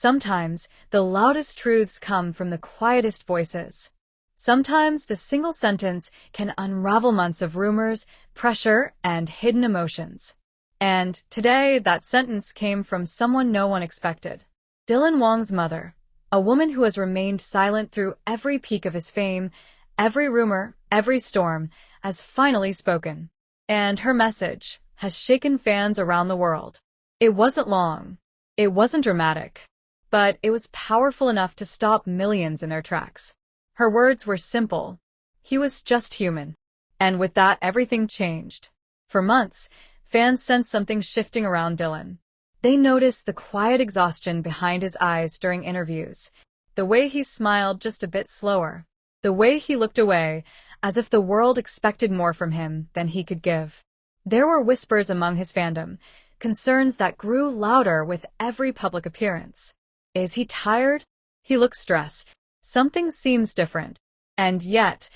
Sometimes, the loudest truths come from the quietest voices. Sometimes, the single sentence can unravel months of rumors, pressure, and hidden emotions. And today, that sentence came from someone no one expected. Dylan Wang's mother, a woman who has remained silent through every peak of his fame, every rumor, every storm, has finally spoken. And her message has shaken fans around the world. It wasn't long. It wasn't dramatic. But it was powerful enough to stop millions in their tracks. Her words were simple. He was just human. And with that, everything changed. For months, fans sensed something shifting around Dylan. They noticed the quiet exhaustion behind his eyes during interviews, the way he smiled just a bit slower, the way he looked away, as if the world expected more from him than he could give. There were whispers among his fandom, concerns that grew louder with every public appearance. Is he tired? He looks stressed. Something seems different. And yet,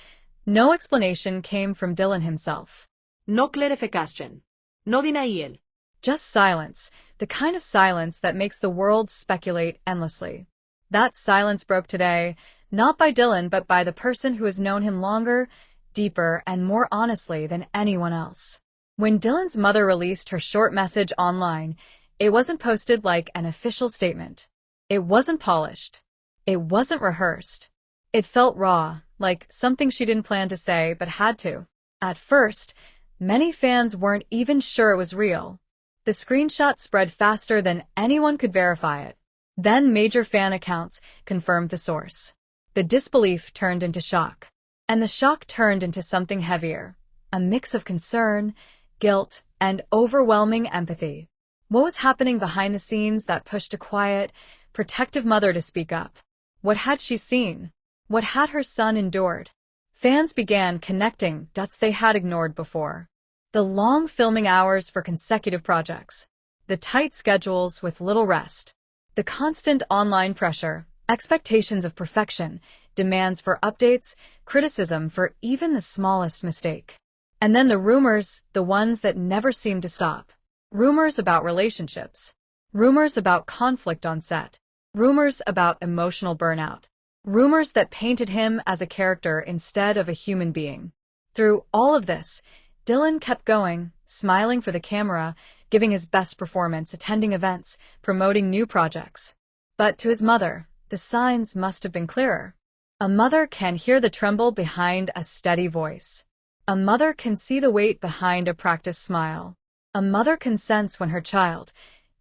no explanation came from Dylan himself. No clarification. No denial. Just silence, the kind of silence that makes the world speculate endlessly. That silence broke today, not by Dylan but by the person who has known him longer, deeper, and more honestly than anyone else. When Dylan's mother released her short message online, it wasn't posted like an official statement. It wasn't polished. It wasn't rehearsed. It felt raw, like something she didn't plan to say but had to. At first, many fans weren't even sure it was real. The screenshot spread faster than anyone could verify it. Then major fan accounts confirmed the source. The disbelief turned into shock. And the shock turned into something heavier. A mix of concern, guilt, and overwhelming empathy. What was happening behind the scenes that pushed a quiet, protective mother to speak up? What had she seen? What had her son endured? Fans began connecting dots they had ignored before. The long filming hours for consecutive projects. The tight schedules with little rest. The constant online pressure, expectations of perfection, demands for updates, criticism for even the smallest mistake. And then the rumors, the ones that never seemed to stop. Rumors about relationships. Rumors about conflict on set. Rumors about emotional burnout. Rumors that painted him as a character instead of a human being. Through all of this, Dylan kept going, smiling for the camera, giving his best performance, attending events, promoting new projects. But to his mother, the signs must have been clearer. A mother can hear the tremble behind a steady voice. A mother can see the weight behind a practiced smile. A mother can sense when her child,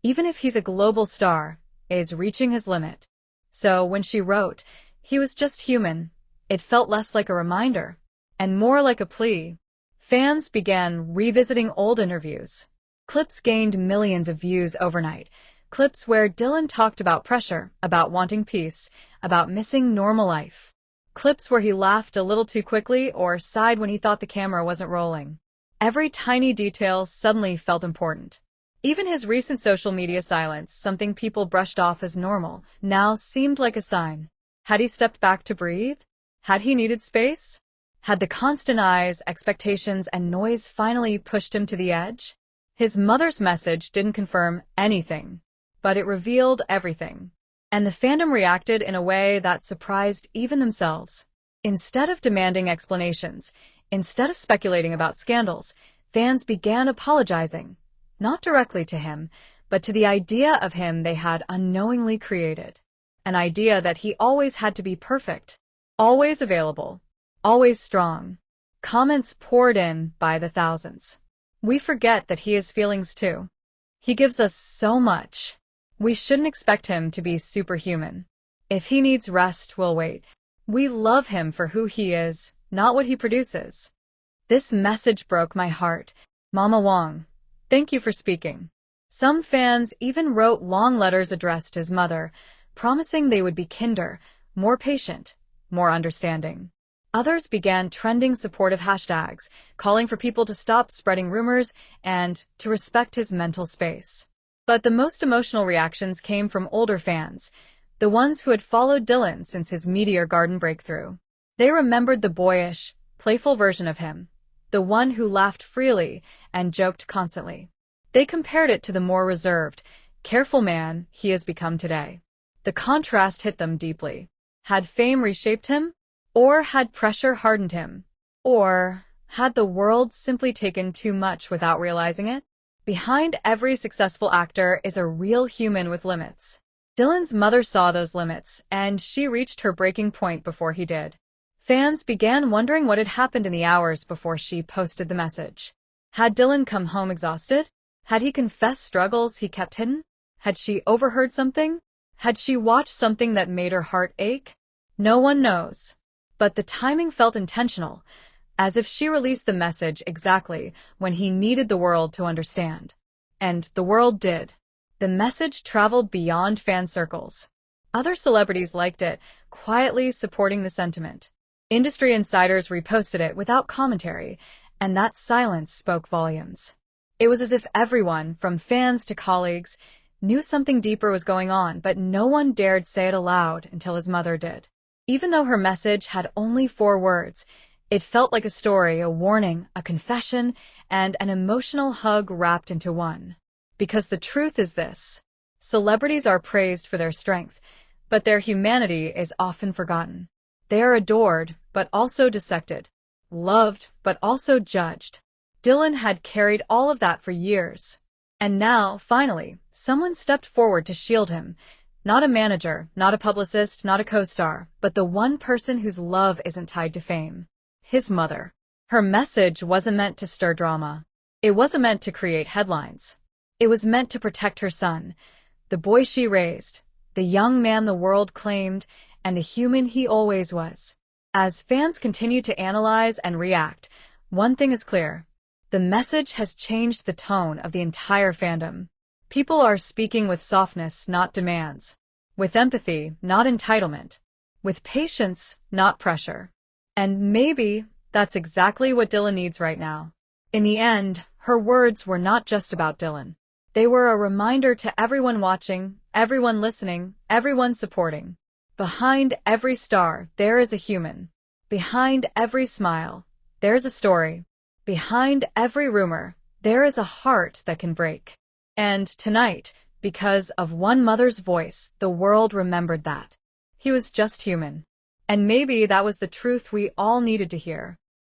even if he's a global star, is reaching his limit. So when she wrote, "He was just human," it felt less like a reminder, and more like a plea. Fans began revisiting old interviews. Clips gained millions of views overnight. Clips where Dylan talked about pressure, about wanting peace, about missing normal life. Clips where he laughed a little too quickly or sighed when he thought the camera wasn't rolling. Every tiny detail suddenly felt important. Even his recent social media silence, something people brushed off as normal, now seemed like a sign. Had he stepped back to breathe? Had he needed space? Had the constant eyes, expectations, and noise finally pushed him to the edge? His mother's message didn't confirm anything, but it revealed everything. And the fandom reacted in a way that surprised even themselves. Instead of demanding explanations, instead of speculating about scandals, fans began apologizing. Not directly to him, but to the idea of him they had unknowingly created. An idea that he always had to be perfect, always available, always strong. Comments poured in by the thousands. We forget that he has feelings too. He gives us so much. We shouldn't expect him to be superhuman. If he needs rest, we'll wait. We love him for who he is, not what he produces. This message broke my heart. Mama Wang, thank you for speaking. Some fans even wrote long letters addressed to his mother, promising they would be kinder, more patient, more understanding. Others began trending supportive hashtags, calling for people to stop spreading rumors and to respect his mental space. But the most emotional reactions came from older fans, the ones who had followed Dylan since his Meteor Garden breakthrough. They remembered the boyish, playful version of him, the one who laughed freely and joked constantly. They compared it to the more reserved, careful man he has become today. The contrast hit them deeply. Had fame reshaped him? Or had pressure hardened him? Or had the world simply taken too much without realizing it? Behind every successful actor is a real human with limits. Dylan's mother saw those limits, and she reached her breaking point before he did. Fans began wondering what had happened in the hours before she posted the message. Had Dylan come home exhausted? Had he confessed struggles he kept hidden? Had she overheard something? Had she watched something that made her heart ache? No one knows. But the timing felt intentional, as if she released the message exactly when he needed the world to understand. And the world did. The message traveled beyond fan circles. Other celebrities liked it, quietly supporting the sentiment. Industry insiders reposted it without commentary, and that silence spoke volumes. It was as if everyone, from fans to colleagues, knew something deeper was going on, but no one dared say it aloud until his mother did. Even though her message had only 4 words, it felt like a story, a warning, a confession, and an emotional hug wrapped into one. Because the truth is this: celebrities are praised for their strength, but their humanity is often forgotten. They are adored, but also dissected. Loved, but also judged. Dylan had carried all of that for years. And now, finally, someone stepped forward to shield him. Not a manager, not a publicist, not a co-star, but the one person whose love isn't tied to fame. His mother. Her message wasn't meant to stir drama. It wasn't meant to create headlines. It was meant to protect her son, the boy she raised, the young man the world claimed, and the human he always was. As fans continue to analyze and react, one thing is clear. The message has changed the tone of the entire fandom. People are speaking with softness, not demands. With empathy, not entitlement. With patience, not pressure. And maybe that's exactly what Dylan needs right now. In the end, her words were not just about Dylan. They were a reminder to everyone watching, everyone listening, everyone supporting. Behind every star, there is a human. Behind every smile, there's a story. Behind every rumor, there is a heart that can break. And tonight, because of one mother's voice, the world remembered that. He was just human. And maybe that was the truth we all needed to hear.